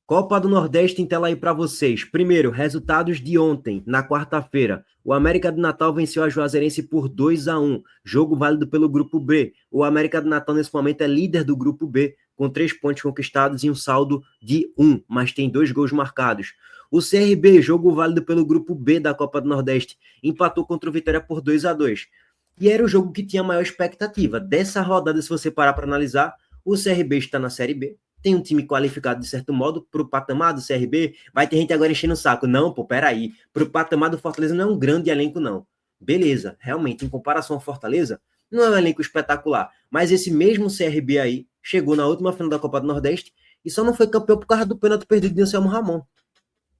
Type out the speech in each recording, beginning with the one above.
Copa do Nordeste em tela aí para vocês. Primeiro, resultados de ontem, na quarta-feira. O América do Natal venceu a Juazeirense por 2-1. Jogo válido pelo Grupo B. O América do Natal, nesse momento, é líder do Grupo B, com 3 pontos conquistados e um saldo de 1, mas tem 2 gols marcados. O CRB, jogo válido pelo Grupo B da Copa do Nordeste, empatou contra o Vitória por 2-2. E era o jogo que tinha maior expectativa. Dessa rodada, se você parar para analisar, o CRB está na Série B. Tem um time qualificado, de certo modo, para o patamar do CRB. Vai ter gente agora enchendo o saco. Não, pô, peraí. Para o patamar do Fortaleza não é um grande elenco, não. Beleza, realmente, em comparação ao Fortaleza, não é um elenco espetacular. Mas esse mesmo CRB aí chegou na última final da Copa do Nordeste e só não foi campeão por causa do pênalti perdido de Anselmo Ramon.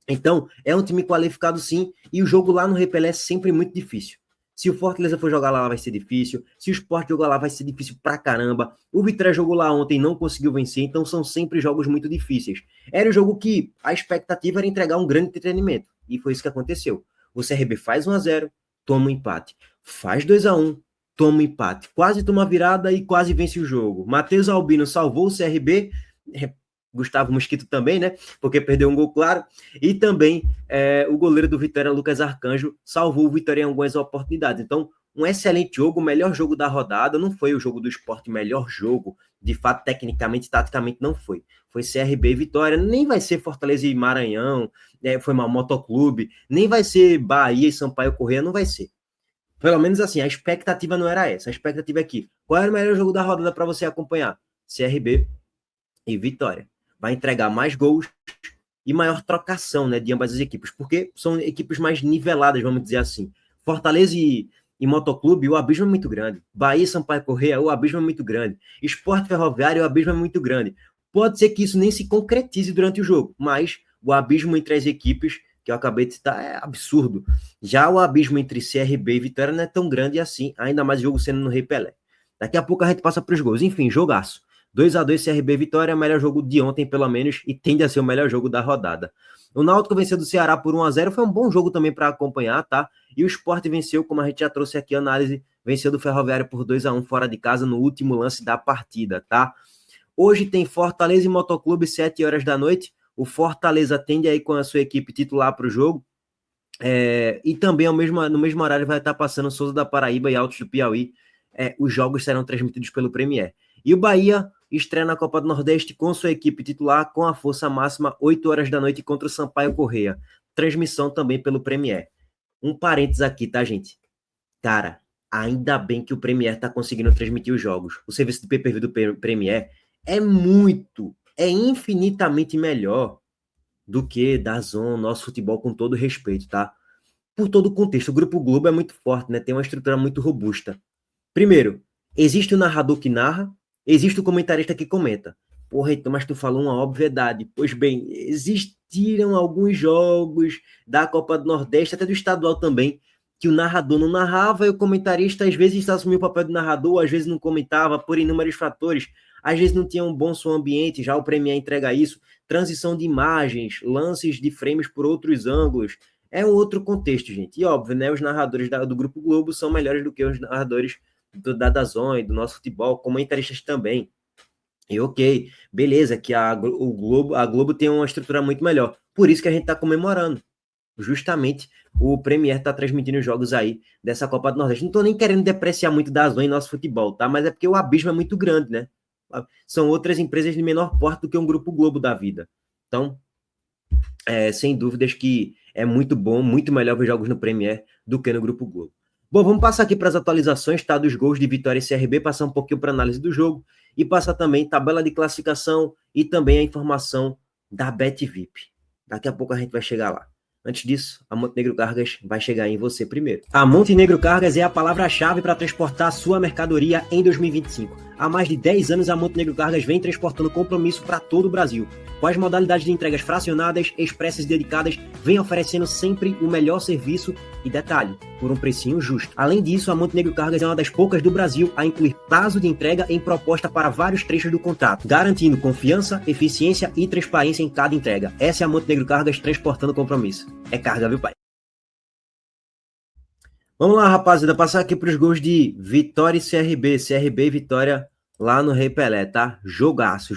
Então, é um time qualificado sim, e o jogo lá no Rei Pelé é sempre muito difícil. Se o Fortaleza for jogar lá, vai ser difícil. Se o Sport jogar lá, vai ser difícil pra caramba. O Vitória jogou lá ontem e não conseguiu vencer, então são sempre jogos muito difíceis. Era um jogo que a expectativa era entregar um grande entretenimento, e foi isso que aconteceu. O CRB faz 1-0, toma um empate. Faz 2-1, toma um empate. Quase toma virada e quase vence o jogo. Matheus Albino salvou o CRB, Gustavo Mosquito também, né? Porque perdeu um gol claro. E também o goleiro do Vitória, Lucas Arcanjo, salvou o Vitória em algumas oportunidades. Então, um excelente jogo, o melhor jogo da rodada. Não foi o jogo do Sport, melhor jogo. De fato, tecnicamente, taticamente, não foi. Foi CRB e Vitória. Nem vai ser Fortaleza e Maranhão, foi mal Motoclube. Nem vai ser Bahia e Sampaio Corrêa, não vai ser. Pelo menos assim, a expectativa não era essa. A expectativa é que, qual era o melhor jogo da rodada para você acompanhar? CRB e Vitória. Vai entregar mais gols e maior trocação, né, de ambas as equipes, porque são equipes mais niveladas, vamos dizer assim. Fortaleza e Motoclube, o abismo é muito grande. Bahia e Sampaio Corrêa, o abismo é muito grande. Sport Ferroviário, o abismo é muito grande. Pode ser que isso nem se concretize durante o jogo, mas o abismo entre as equipes, que eu acabei de citar, é absurdo. Já o abismo entre CRB e Vitória não é tão grande assim, ainda mais o jogo sendo no Rei Pelé. Daqui a pouco a gente passa para os gols. Enfim, jogaço. 2-2 CRB Vitória, melhor jogo de ontem, pelo menos, e tende a ser o melhor jogo da rodada. O Náutico venceu do Ceará por 1-0, foi um bom jogo também para acompanhar, tá? E o Sport venceu, como a gente já trouxe aqui a análise, venceu do Ferroviário por 2-1 fora de casa no último lance da partida, tá? Hoje tem Fortaleza e Motoclube, 7 horas da noite. O Fortaleza tende aí com a sua equipe titular para o jogo. E também no mesmo horário vai estar passando Souza da Paraíba e Altos do Piauí. Os jogos serão transmitidos pelo Premier. E o Bahia estreia na Copa do Nordeste com sua equipe titular com a força máxima, 8 horas da noite contra o Sampaio Corrêa. Transmissão também pelo Premier. Um parênteses aqui, tá, gente? Cara, ainda bem que o Premier tá conseguindo transmitir os jogos. O serviço de pay-per-view do Premier é infinitamente melhor do que da Zon, nosso futebol, com todo respeito, tá? Por todo o contexto, o Grupo Globo é muito forte, né? Tem uma estrutura muito robusta. Primeiro, existe o narrador que narra, existe o comentarista que comenta. Porra, então, mas tu falou uma obviedade. Pois bem, existiram alguns jogos da Copa do Nordeste, até do estadual também, que o narrador não narrava e o comentarista às vezes assumia o papel de narrador, às vezes não comentava, por inúmeros fatores. Às vezes não tinha um bom som ambiente, já o Premier entrega isso. Transição de imagens, lances de frames por outros ângulos. É um outro contexto, gente. E óbvio, né? Os narradores do Grupo Globo são melhores do que os narradores da DAZN, do nosso futebol, comentaristas também. E ok, beleza, que a Globo tem uma estrutura muito melhor. Por isso que a gente está comemorando. Justamente o Premier está transmitindo os jogos aí dessa Copa do Nordeste. Não estou nem querendo depreciar muito da DAZN em nosso futebol, tá? Mas é porque o abismo é muito grande, né? São outras empresas de menor porte do que um Grupo Globo da vida. Então, sem dúvidas que é muito bom, muito melhor ver jogos no Premier do que no Grupo Globo. Bom, vamos passar aqui para as atualizações, tá? Dos gols de Vitória e CRB, passar um pouquinho para análise do jogo e passar também tabela de classificação e também a informação da BetVip. Daqui a pouco a gente vai chegar lá. Antes disso, a Montenegro Cargas vai chegar em você primeiro. A Montenegro Cargas é a palavra-chave para transportar sua mercadoria em 2025. Há mais de 10 anos, a Montenegro Cargas vem transportando compromisso para todo o Brasil. Com as modalidades de entregas fracionadas, expressas e dedicadas, vem oferecendo sempre o melhor serviço e detalhe, por um precinho justo. Além disso, a Montenegro Cargas é uma das poucas do Brasil a incluir prazo de entrega em proposta para vários trechos do contrato, garantindo confiança, eficiência e transparência em cada entrega. Essa é a Montenegro Cargas transportando compromisso. É carga, viu, pai? Vamos lá, rapaziada, passar aqui para os gols de Vitória e CRB. CRB e Vitória lá no Rei Pelé, tá? Jogaço,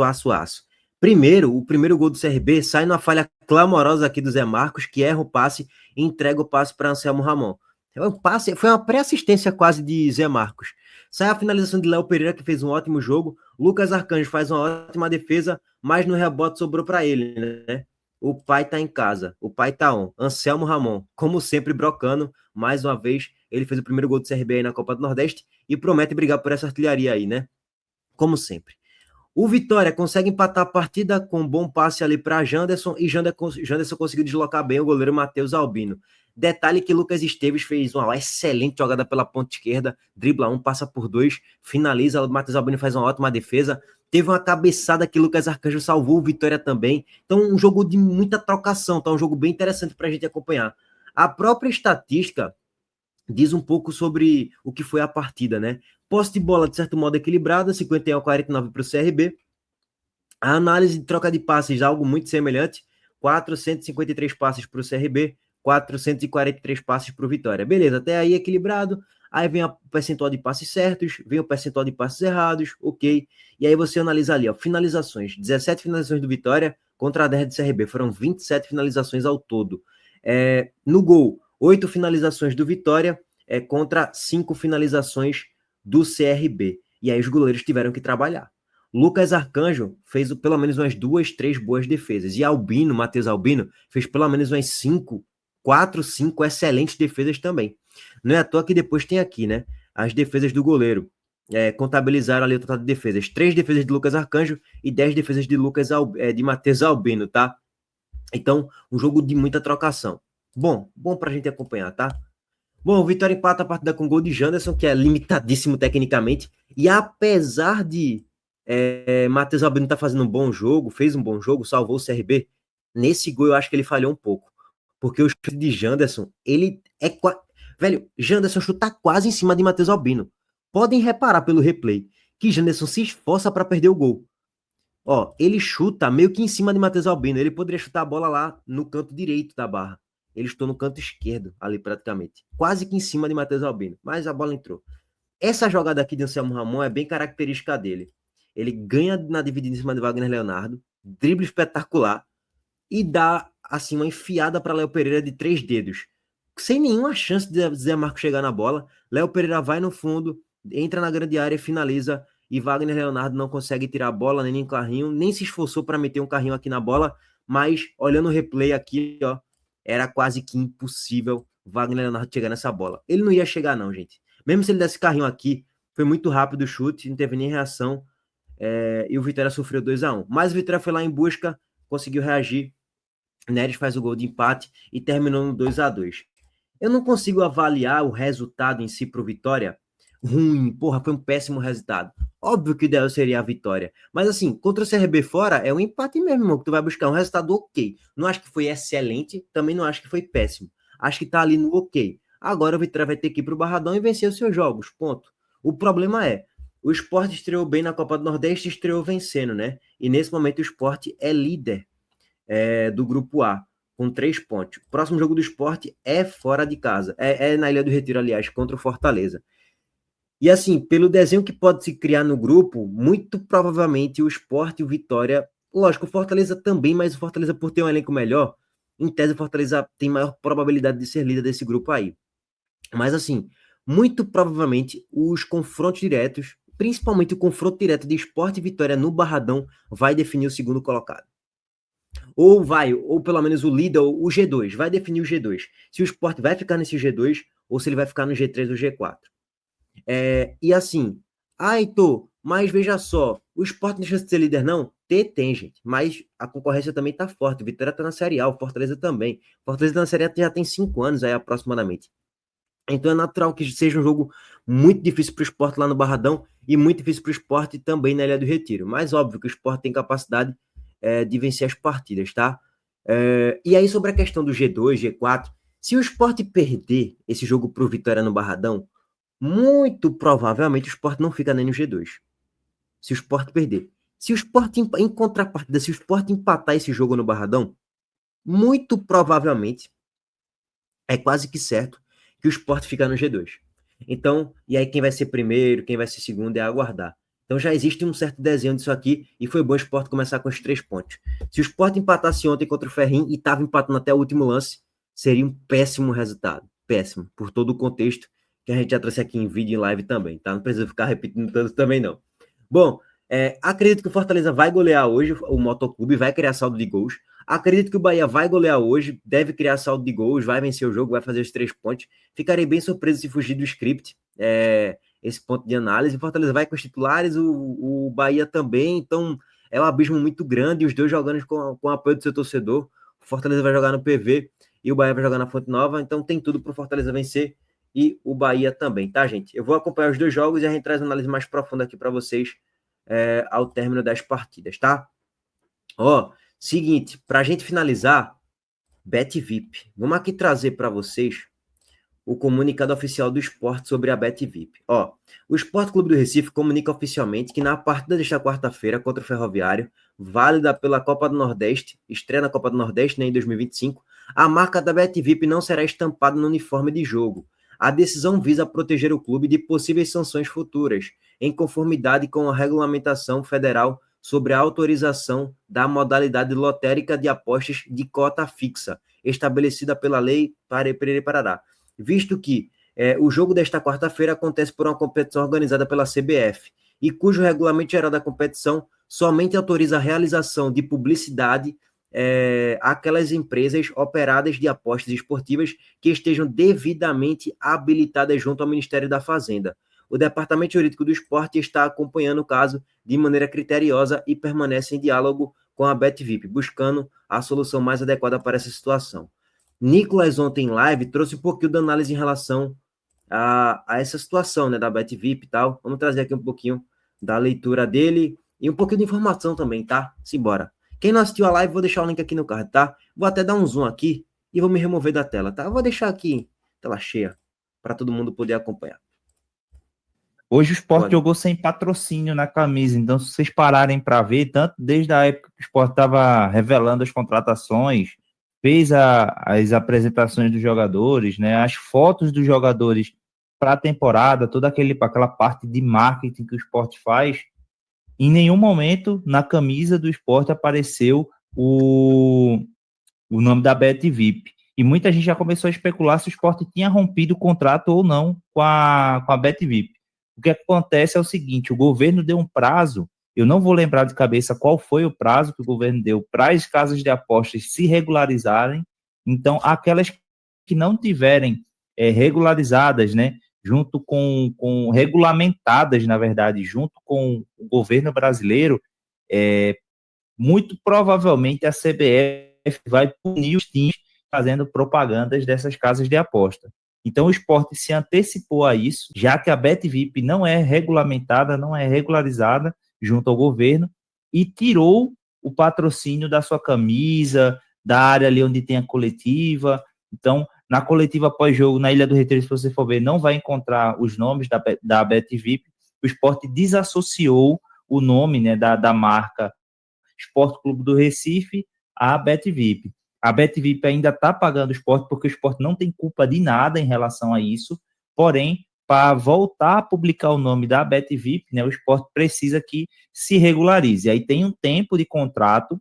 aço. Primeiro, o primeiro gol do CRB sai numa falha clamorosa aqui do Zé Marcos, que erra o passe e entrega o passe para Anselmo Ramon. O passe foi uma pré-assistência quase de Zé Marcos. Sai a finalização de Léo Pereira, que fez um ótimo jogo. Lucas Arcanjo faz uma ótima defesa, mas no rebote sobrou para ele, né? O pai tá em casa, o pai tá on. Anselmo Ramon, como sempre, brocando. Mais uma vez, ele fez o primeiro gol do CRB aí na Copa do Nordeste e promete brigar por essa artilharia aí, né? Como sempre. O Vitória consegue empatar a partida com um bom passe ali para Janderson e Janderson conseguiu deslocar bem o goleiro Matheus Albino. Detalhe que Lucas Esteves fez uma excelente jogada pela ponta esquerda, dribla um, passa por dois, finaliza, o Matheus Albino faz uma ótima defesa. Teve uma cabeçada que Lucas Arcanjo salvou o Vitória também. Então, um jogo de muita trocação, tá um jogo bem interessante para a gente acompanhar. A própria estatística diz um pouco sobre o que foi a partida, né? Posse de bola, de certo modo, equilibrada, 51-49 para o CRB. A análise de troca de passes, algo muito semelhante, 453 passes para o CRB, 443 passes para o Vitória. Beleza, até aí equilibrado. Aí vem o percentual de passes certos, vem o percentual de passes errados, ok. E aí você analisa ali, ó, finalizações. 17 finalizações do Vitória contra a 10 do CRB. Foram 27 finalizações ao todo. No gol, 8 finalizações do Vitória contra 5 finalizações do CRB. E aí os goleiros tiveram que trabalhar. Lucas Arcanjo fez pelo menos umas 2, 3 boas defesas. E Albino, Matheus Albino, fez pelo menos umas 4, 5 excelentes defesas também. Não é à toa que depois tem aqui, né? As defesas do goleiro. Contabilizaram ali o total de defesas. 3 defesas de Lucas Arcanjo e 10 defesas de Matheus Albino, tá? Então, um jogo de muita trocação. Bom pra gente acompanhar, tá? Bom, o Vitória empata a partida com gol de Janderson, que é limitadíssimo tecnicamente. E apesar de Matheus Albino tá fazendo um bom jogo, fez um bom jogo, salvou o CRB, nesse gol eu acho que ele falhou um pouco. Porque o chute de Janderson, ele é... Velho, Janderson chuta quase em cima de Matheus Albino. Podem reparar pelo replay que Janderson se esforça para perder o gol. Ó, ele chuta meio que em cima de Matheus Albino. Ele poderia chutar a bola lá no canto direito da barra. Ele chutou no canto esquerdo, ali praticamente. Quase que em cima de Matheus Albino. Mas a bola entrou. Essa jogada aqui de Anselmo Ramon é bem característica dele. Ele ganha na dividida em cima de Wagner Leonardo, drible espetacular e dá assim uma enfiada para Léo Pereira de 3 dedos. Sem nenhuma chance de Zé Marco chegar na bola. Léo Pereira vai no fundo, entra na grande área, finaliza e Wagner Leonardo não consegue tirar a bola nem carrinho, nem se esforçou para meter um carrinho aqui na bola, mas olhando o replay aqui, ó, era quase que impossível Wagner Leonardo chegar nessa bola. Ele não ia chegar não, gente. Mesmo se ele desse carrinho aqui, foi muito rápido o chute, não teve nem reação, e o Vitória sofreu 2-1. Mas o Vitória foi lá em busca, conseguiu reagir, Neres faz o gol de empate e terminou no 2-2. Eu não consigo avaliar o resultado em si pro Vitória ruim, porra, foi um péssimo resultado. Óbvio que o ideal seria a vitória, mas assim, contra o CRB fora é um empate mesmo, irmão, que tu vai buscar um resultado ok. Não acho que foi excelente, também não acho que foi péssimo. Acho que tá ali no ok. Agora o Vitória vai ter que ir pro Barradão e vencer os seus jogos, ponto. O problema é, o Sport estreou bem na Copa do Nordeste, estreou vencendo, né? E nesse momento o Sport é líder do Grupo A, com 3 pontos. O próximo jogo do Sport é fora de casa, é na Ilha do Retiro, aliás, contra o Fortaleza. E assim, pelo desenho que pode se criar no grupo, muito provavelmente o Sport e o Vitória, lógico, o Fortaleza também, mas o Fortaleza por ter um elenco melhor, em tese o Fortaleza tem maior probabilidade de ser líder desse grupo aí. Mas assim, muito provavelmente os confrontos diretos, principalmente o confronto direto de Sport e Vitória no Barradão, vai definir o segundo colocado. Ou pelo menos o líder, o G2, vai definir o G2. Se o Sport vai ficar nesse G2, ou se ele vai ficar no G3 ou G4. E assim, Heitor, mas veja só, o Sport não tem chance de ser líder, não? Tem, gente, mas a concorrência também tá forte. O Vitória tá na Série A, o Fortaleza também. O Fortaleza tá na Série A já tem 5 anos aí, aproximadamente. Então é natural que seja um jogo muito difícil para o Sport lá no Barradão e muito difícil para o Sport também na Ilha do Retiro. Mas óbvio que o Sport tem capacidade de vencer as partidas, tá? E aí sobre a questão do G2, G4, se o Sport perder esse jogo pro Vitória no Barradão, muito provavelmente o Sport não fica nem no G2. Se o Sport perder. Se o Sport, em contrapartida, se o Sport empatar esse jogo no Barradão, muito provavelmente, é quase que certo, que o Sport fica no G2. Então, e aí quem vai ser primeiro, quem vai ser segundo é aguardar. Então já existe um certo desenho disso aqui e foi bom o Sport começar com os 3 pontos. Se o Sport empatasse ontem contra o Ferrinho e estava empatando até o último lance, seria um péssimo resultado. Péssimo, por todo o contexto que a gente já trouxe aqui em vídeo e em live também, tá? Não precisa ficar repetindo tanto também, não. Bom, acredito que o Fortaleza vai golear hoje o Motoclube, vai criar saldo de gols. Acredito que o Bahia vai golear hoje, deve criar saldo de gols, vai vencer o jogo, vai fazer os 3 pontos. Ficarei bem surpreso se fugir do script, esse ponto de análise. O Fortaleza vai com os titulares, o Bahia também, então é um abismo muito grande, os dois jogando com o apoio do seu torcedor. O Fortaleza vai jogar no PV e o Bahia vai jogar na Fonte Nova, então tem tudo para o Fortaleza vencer e o Bahia também, tá, gente? Eu vou acompanhar os 2 jogos e a gente traz uma análise mais profunda aqui para vocês ao término das partidas, tá? Ó, seguinte, para a gente finalizar, BetVip. Vamos aqui trazer para vocês o comunicado oficial do Sport sobre a BetVip. Ó, o Sport Clube do Recife comunica oficialmente que na partida desta quarta-feira contra o Ferroviário, válida pela Copa do Nordeste, estreia na Copa do Nordeste, né, em 2025, a marca da BetVip não será estampada no uniforme de jogo. A decisão visa proteger o clube de possíveis sanções futuras, em conformidade com a regulamentação federal sobre a autorização da modalidade lotérica de apostas de cota fixa, estabelecida pela Lei Parará, visto que o jogo desta quarta-feira acontece por uma competição organizada pela CBF, e cujo regulamento geral da competição somente autoriza a realização de publicidade aquelas empresas operadas de apostas esportivas que estejam devidamente habilitadas junto ao Ministério da Fazenda. O Departamento Jurídico do Esporte está acompanhando o caso de maneira criteriosa e permanece em diálogo com a BetVip, buscando a solução mais adequada para essa situação. Nicolas, ontem em live, trouxe um pouquinho de análise em relação a essa situação, né, da BetVip e tal. Vamos trazer aqui um pouquinho da leitura dele e um pouquinho de informação também, tá? Simbora. Quem não assistiu a live, vou deixar o link aqui no card, tá? Vou até dar um zoom aqui e vou me remover da tela, tá? Eu vou deixar aqui tela cheia para todo mundo poder acompanhar. Hoje o Sport jogou sem patrocínio na camisa, então se vocês pararem para ver, tanto desde a época que o Sport estava revelando as contratações, fez as apresentações dos jogadores, né, as fotos dos jogadores para a temporada, toda aquela parte de marketing que o Sport faz, em nenhum momento na camisa do Sport apareceu o nome da BetVip. E muita gente já começou a especular se o Sport tinha rompido o contrato ou não com a BetVip. O que acontece é o seguinte, o governo deu um prazo, eu não vou lembrar de cabeça qual foi o prazo que o governo deu para as casas de apostas se regularizarem. Então, aquelas que não tiverem regularizadas, né, junto com regulamentadas, na verdade, junto com o governo brasileiro, muito provavelmente a CBF vai punir os times fazendo propagandas dessas casas de aposta. Então o Sport se antecipou a isso, já que a BetVip não é regulamentada, não é regularizada junto ao governo, e tirou o patrocínio da sua camisa, da área ali onde tem a coletiva. Então, na coletiva pós-jogo, na Ilha do Retiro, se você for ver, não vai encontrar os nomes da BetVip. O Sport desassociou o nome, né, da marca Sport Clube do Recife à BetVip. A BetVip ainda está pagando o Sport porque o Sport não tem culpa de nada em relação a isso, porém, para voltar a publicar o nome da BetVip, né, o Sport precisa que se regularize. Aí tem um tempo de contrato,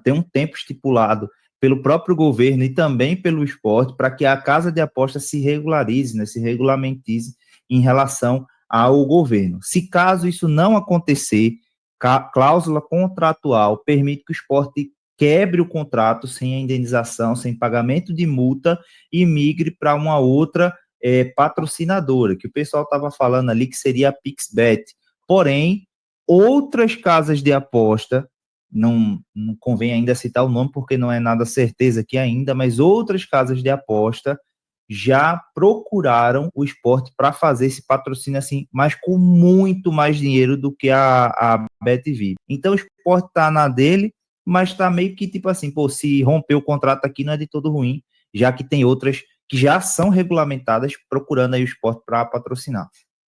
tem um tempo estipulado pelo próprio governo e também pelo Sport para que a casa de aposta se regularize, né, se regulamentize em relação ao governo. Se caso isso não acontecer, cláusula contratual permite que o Sport quebre o contrato sem a indenização, sem pagamento de multa e migre para uma outra patrocinadora, que o pessoal estava falando ali que seria a PixBet. Porém, outras casas de aposta, não convém ainda citar o nome porque não é nada certeza aqui ainda, mas outras casas de aposta já procuraram o Sport para fazer esse patrocínio assim, mas com muito mais dinheiro do que a BetVip. Então o Sport está na dele, mas está meio que tipo assim, pô, se romper o contrato aqui não é de todo ruim, já que tem outras que já são regulamentadas procurando aí o Sport para patrocinar.